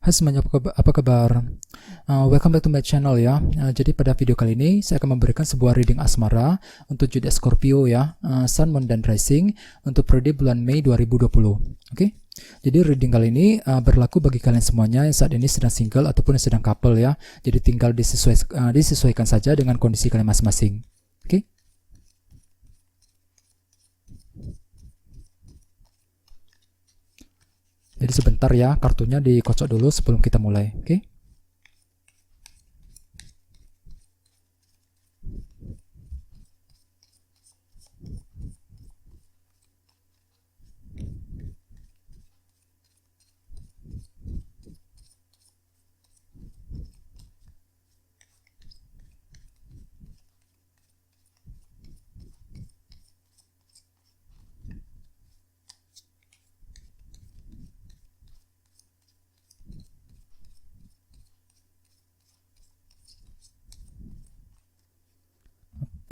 Hai semuanya, apa kabar? Welcome back to my channel ya. Jadi pada video kali ini saya akan memberikan sebuah reading asmara untuk zodiak Scorpio ya, Sun, Moon, dan Rising untuk periode bulan Mei 2020. Oke. Jadi reading kali ini berlaku bagi kalian semuanya yang saat ini sedang single ataupun yang sedang couple ya. Jadi tinggal disesuaikan saja dengan kondisi kalian masing-masing. Oke. Jadi sebentar ya, kartunya dikocok dulu sebelum kita mulai. Oke.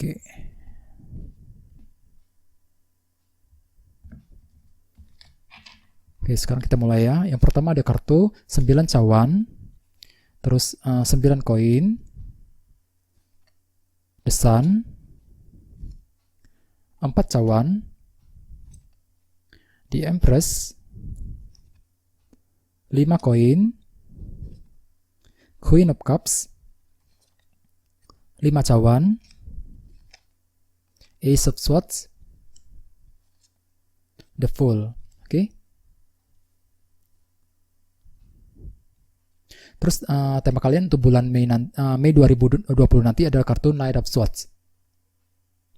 Oke. Oke, sekarang kita mulai ya. Yang pertama ada kartu 9 cawan, terus 9 koin, The Sun, 4 cawan, The Empress, 5 koin, Queen of Cups, 5 cawan, Ace of Swords, The Fool. Oke. Terus tema kalian untuk bulan Mei 2020 nanti adalah kartu Knight of Swords.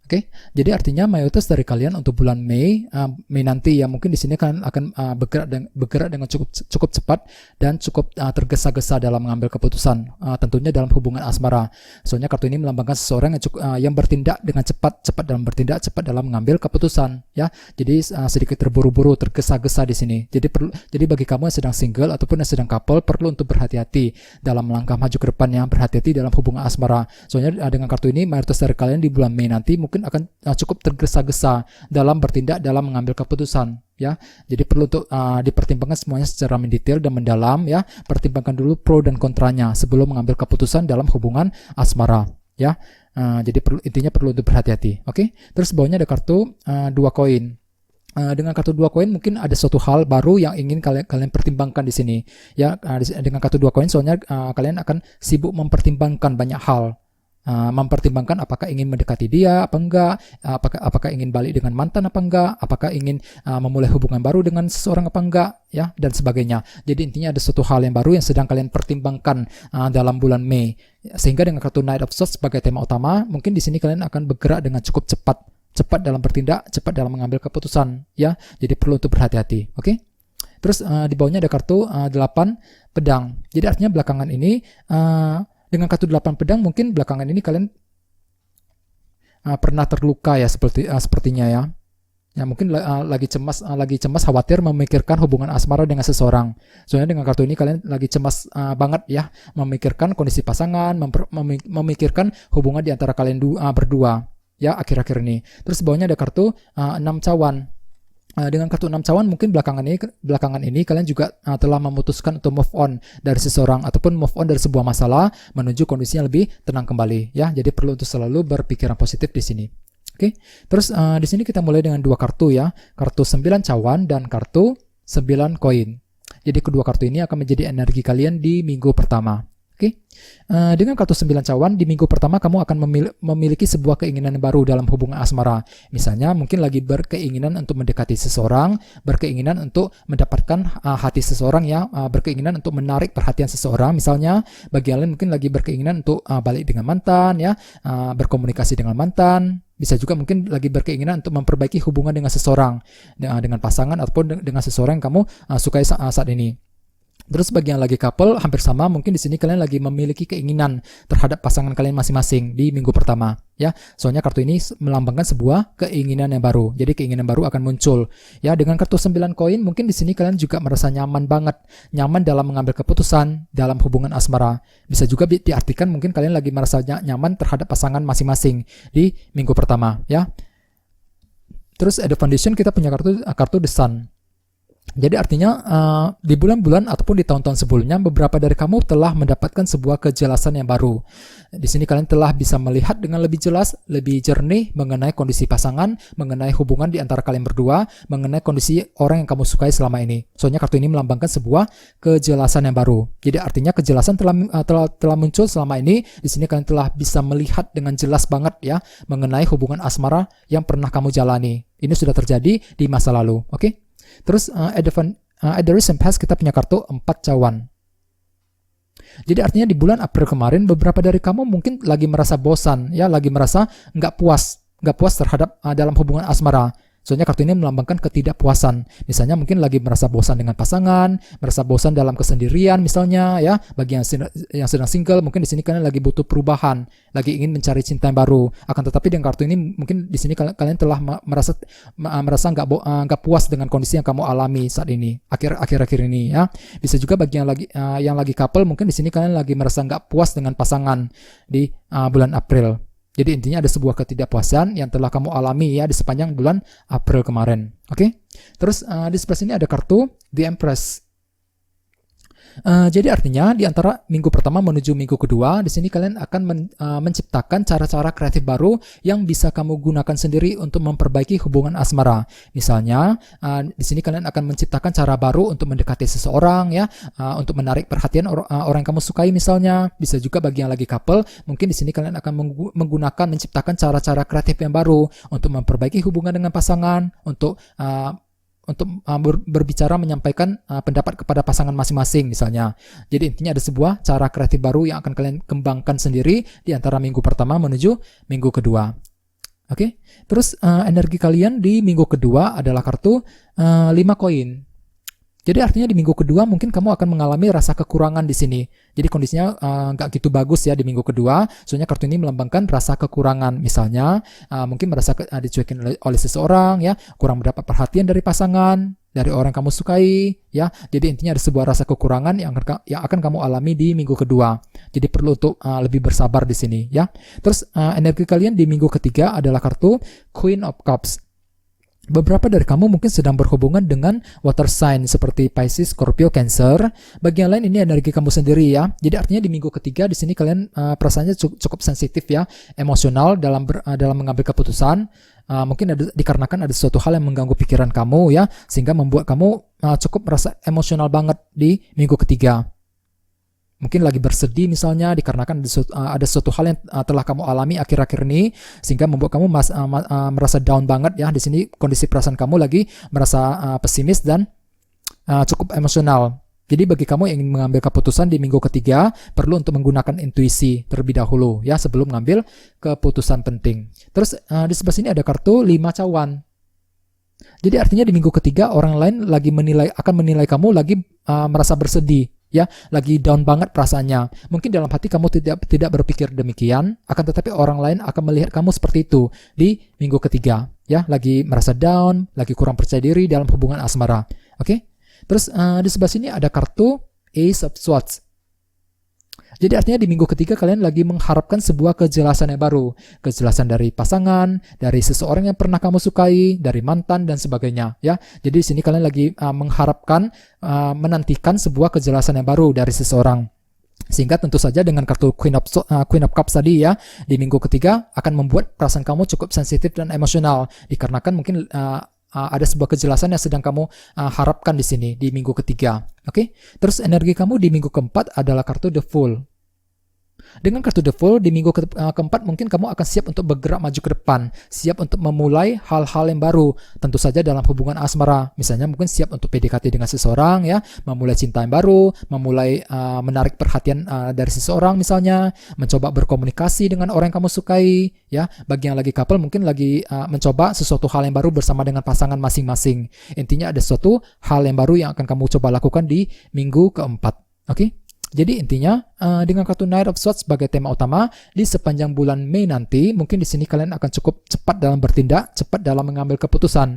Oke, jadi artinya mayoritas dari kalian untuk bulan Mei nanti ya, mungkin di sini kan akan bergerak dengan cukup cepat dan cukup tergesa-gesa dalam mengambil keputusan, tentunya dalam hubungan asmara. Soalnya kartu ini melambangkan seseorang yang bertindak dengan cepat dalam mengambil keputusan ya. Jadi sedikit terburu-buru, tergesa-gesa di sini. Jadi bagi kamu yang sedang single ataupun yang sedang couple perlu untuk berhati-hati dalam melangkah maju ke depannya, berhati-hati dalam hubungan asmara. Soalnya dengan kartu ini mayoritas dari kalian di bulan Mei nanti mungkin akan cukup tergesa-gesa dalam bertindak, dalam mengambil keputusan ya. Jadi perlu untuk dipertimbangkan semuanya secara mendetail dan mendalam ya. Pertimbangkan dulu pro dan kontranya sebelum mengambil keputusan dalam hubungan asmara ya. Jadi intinya perlu untuk berhati-hati. Oke. Terus bawahnya ada kartu 2 koin. Dengan kartu 2 koin mungkin ada suatu hal baru yang ingin kalian pertimbangkan di sini ya. Dengan kartu 2 koin soalnya kalian akan sibuk mempertimbangkan banyak hal. Mempertimbangkan apakah ingin mendekati dia apa enggak, apakah ingin balik dengan mantan apa enggak, apakah ingin memulai hubungan baru dengan seseorang apa enggak ya, dan sebagainya. Jadi intinya ada suatu hal yang baru yang sedang kalian pertimbangkan dalam bulan Mei. Sehingga dengan kartu Knight of Swords sebagai tema utama, mungkin di sini kalian akan bergerak dengan cukup cepat dalam bertindak, cepat dalam mengambil keputusan ya. Jadi perlu untuk berhati-hati. Oke. Terus di bawahnya ada kartu 8 pedang. Jadi artinya belakangan ini dengan kartu 8 pedang mungkin belakangan ini kalian pernah terluka ya, sepertinya ya. Ya mungkin lagi cemas khawatir memikirkan hubungan asmara dengan seseorang. Soalnya dengan kartu ini kalian lagi cemas banget ya, memikirkan kondisi pasangan, memikirkan hubungan di antara kalian berdua ya akhir-akhir ini. Terus bawahnya ada kartu 6 cawan. Dengan kartu 6 cawan mungkin belakangan ini kalian juga telah memutuskan untuk move on dari seseorang ataupun move on dari sebuah masalah menuju kondisinya lebih tenang kembali ya. Jadi perlu untuk selalu berpikiran positif di sini. Oke. Terus di sini kita mulai dengan 2 kartu ya. Kartu 9 cawan dan kartu 9 koin. Jadi kedua kartu ini akan menjadi energi kalian di minggu pertama. Oke. Dengan kartu 9 cawan di minggu pertama kamu akan memiliki sebuah keinginan baru dalam hubungan asmara. Misalnya mungkin lagi berkeinginan untuk mendekati seseorang, berkeinginan untuk mendapatkan hati seseorang ya, berkeinginan untuk menarik perhatian seseorang. Misalnya bagi kalian mungkin lagi berkeinginan untuk balik dengan mantan ya, berkomunikasi dengan mantan. Bisa juga mungkin lagi berkeinginan untuk memperbaiki hubungan dengan seseorang, dengan pasangan ataupun dengan seseorang yang kamu sukai saat ini. Terus bagi yang lagi couple hampir sama, mungkin di sini kalian lagi memiliki keinginan terhadap pasangan kalian masing-masing di minggu pertama ya. Soalnya kartu ini melambangkan sebuah keinginan yang baru. Jadi keinginan baru akan muncul. Ya, dengan kartu 9 koin mungkin di sini kalian juga merasa nyaman banget, nyaman dalam mengambil keputusan dalam hubungan asmara. Bisa juga diartikan mungkin kalian lagi merasa nyaman terhadap pasangan masing-masing di minggu pertama ya. Terus ada foundation, kita punya kartu The Sun. Jadi artinya di bulan-bulan ataupun di tahun-tahun sebelumnya beberapa dari kamu telah mendapatkan sebuah kejelasan yang baru. Di sini kalian telah bisa melihat dengan lebih jelas, lebih jernih mengenai kondisi pasangan, mengenai hubungan di antara kalian berdua, mengenai kondisi orang yang kamu sukai selama ini. Soalnya kartu ini melambangkan sebuah kejelasan yang baru. Jadi artinya kejelasan telah muncul selama ini. Di sini kalian telah bisa melihat dengan jelas banget ya mengenai hubungan asmara yang pernah kamu jalani. Ini sudah terjadi di masa lalu, oke? Terus at the recent past kita punya kartu 4 cawan. Jadi artinya di bulan April kemarin beberapa dari kamu mungkin lagi merasa bosan, ya, lagi merasa nggak puas terhadap dalam hubungan asmara. Soalnya kartu ini melambangkan ketidakpuasan. Misalnya mungkin lagi merasa bosan dengan pasangan, merasa bosan dalam kesendirian misalnya ya. Bagi yang sedang single, mungkin di sini kalian lagi butuh perubahan, lagi ingin mencari cinta yang baru. Akan tetapi dengan kartu ini mungkin di sini kalian telah merasa nggak puas dengan kondisi yang kamu alami saat ini, akhir-akhir ini ya. Bisa juga bagi yang lagi couple, mungkin di sini kalian lagi merasa nggak puas dengan pasangan di bulan April. Jadi intinya ada sebuah ketidakpuasan yang telah kamu alami ya di sepanjang bulan April kemarin. Oke? Terus di sebelah sini ada kartu The Empress. Jadi artinya di antara minggu pertama menuju minggu kedua, di sini kalian akan menciptakan cara-cara kreatif baru yang bisa kamu gunakan sendiri untuk memperbaiki hubungan asmara. Misalnya, di sini kalian akan menciptakan cara baru untuk mendekati seseorang ya, untuk menarik perhatian orang yang kamu sukai misalnya. Bisa juga bagi yang lagi couple, mungkin di sini kalian akan menciptakan cara-cara kreatif yang baru untuk memperbaiki hubungan dengan pasangan, untuk berbicara, menyampaikan pendapat kepada pasangan masing-masing misalnya. Jadi intinya ada sebuah cara kreatif baru yang akan kalian kembangkan sendiri di antara minggu pertama menuju minggu kedua. Oke? Terus energi kalian di minggu kedua adalah kartu 5 koin. Jadi artinya di minggu kedua mungkin kamu akan mengalami rasa kekurangan di sini. Jadi kondisinya nggak gitu bagus ya di minggu kedua. Soalnya kartu ini melambangkan rasa kekurangan. Misalnya mungkin merasa dicuekin oleh seseorang ya, kurang mendapat perhatian dari pasangan, dari orang yang kamu sukai ya. Jadi intinya ada sebuah rasa kekurangan yang akan kamu alami di minggu kedua. Jadi perlu untuk lebih bersabar di sini ya. Terus energi kalian di minggu ketiga adalah kartu Queen of Cups. Beberapa dari kamu mungkin sedang berhubungan dengan water sign seperti Pisces, Scorpio, Cancer. Bagi yang lain ini energi kamu sendiri ya. Jadi artinya di minggu ketiga di sini kalian perasaannya cukup sensitif ya, emosional dalam mengambil keputusan. Mungkin dikarenakan ada sesuatu hal yang mengganggu pikiran kamu ya, sehingga membuat kamu cukup merasa emosional banget di minggu ketiga. Mungkin lagi bersedih misalnya dikarenakan ada suatu hal yang telah kamu alami akhir-akhir ini sehingga membuat kamu merasa down banget ya. Di sini kondisi perasaan kamu lagi merasa pesimis dan cukup emosional. Jadi bagi kamu yang ingin mengambil keputusan di minggu ketiga perlu untuk menggunakan intuisi terlebih dahulu ya sebelum mengambil keputusan penting. Terus di sebelah sini ada kartu 5 cawan. Jadi artinya di minggu ketiga orang lain akan menilai kamu lagi merasa bersedih. Ya, lagi down banget perasaannya. Mungkin dalam hati kamu tidak berpikir demikian, akan tetapi orang lain akan melihat kamu seperti itu di minggu ketiga. Ya, lagi merasa down, lagi kurang percaya diri dalam hubungan asmara. Oke? Terus di sebelah sini ada kartu Ace of Swords. Jadi artinya di minggu ketiga kalian lagi mengharapkan sebuah kejelasan yang baru. Kejelasan dari pasangan, dari seseorang yang pernah kamu sukai, dari mantan dan sebagainya. Ya, jadi di sini kalian lagi mengharapkan, menantikan sebuah kejelasan yang baru dari seseorang. Sehingga tentu saja dengan kartu Queen of Cups tadi ya, di minggu ketiga akan membuat perasaan kamu cukup sensitif dan emosional. Dikarenakan mungkin ada sebuah kejelasan yang sedang kamu harapkan di sini di minggu ketiga. Oke? Terus energi kamu di minggu keempat adalah kartu The Fool. Dengan kartu The Fool di minggu keempat mungkin kamu akan siap untuk bergerak maju ke depan, siap untuk memulai hal-hal yang baru, tentu saja dalam hubungan asmara. Misalnya mungkin siap untuk PDKT dengan seseorang ya, memulai cinta yang baru, memulai menarik perhatian dari seseorang misalnya, mencoba berkomunikasi dengan orang yang kamu sukai ya. Bagi yang lagi couple mungkin lagi mencoba sesuatu hal yang baru bersama dengan pasangan masing-masing. Intinya ada sesuatu hal yang baru yang akan kamu coba lakukan di minggu keempat. Oke? Jadi intinya dengan kartu Knight of Swords sebagai tema utama di sepanjang bulan Mei nanti, mungkin di sini kalian akan cukup cepat dalam bertindak, cepat dalam mengambil keputusan.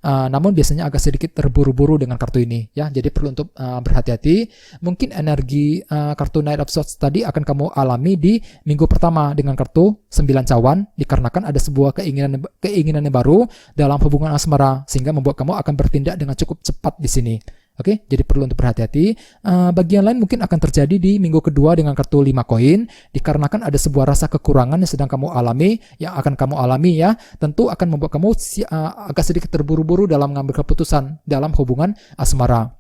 Namun biasanya agak sedikit terburu-buru dengan kartu ini, ya. Jadi perlu untuk berhati-hati. Mungkin energi kartu Knight of Swords tadi akan kamu alami di minggu pertama dengan kartu 9 cawan, dikarenakan ada sebuah keinginan yang baru dalam hubungan asmara, sehingga membuat kamu akan bertindak dengan cukup cepat di sini. Oke, jadi perlu untuk berhati-hati. Bagian lain mungkin akan terjadi di minggu kedua dengan kartu 5 koin, dikarenakan ada sebuah rasa kekurangan yang sedang kamu alami, yang akan kamu alami, ya. Tentu akan membuat kamu agak sedikit terburu-buru dalam mengambil keputusan dalam hubungan asmara.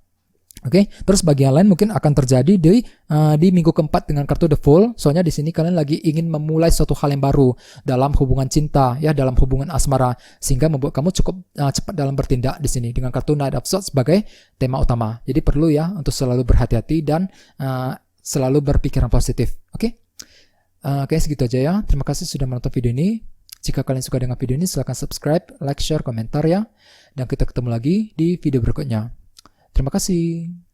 Oke, terus bagian lain mungkin akan terjadi di minggu keempat dengan kartu The Fool. Soalnya di sini kalian lagi ingin memulai suatu hal yang baru dalam hubungan cinta, ya, dalam hubungan asmara, sehingga membuat kamu cukup cepat dalam bertindak di sini dengan kartu Knight of Swords sebagai tema utama. Jadi perlu, ya, untuk selalu berhati-hati dan selalu berpikiran positif. Oke, segitu aja, ya. Terima kasih sudah menonton video ini. Jika kalian suka dengan video ini, silahkan subscribe, like, share, komentar, ya. Dan kita ketemu lagi di video berikutnya. Terima kasih.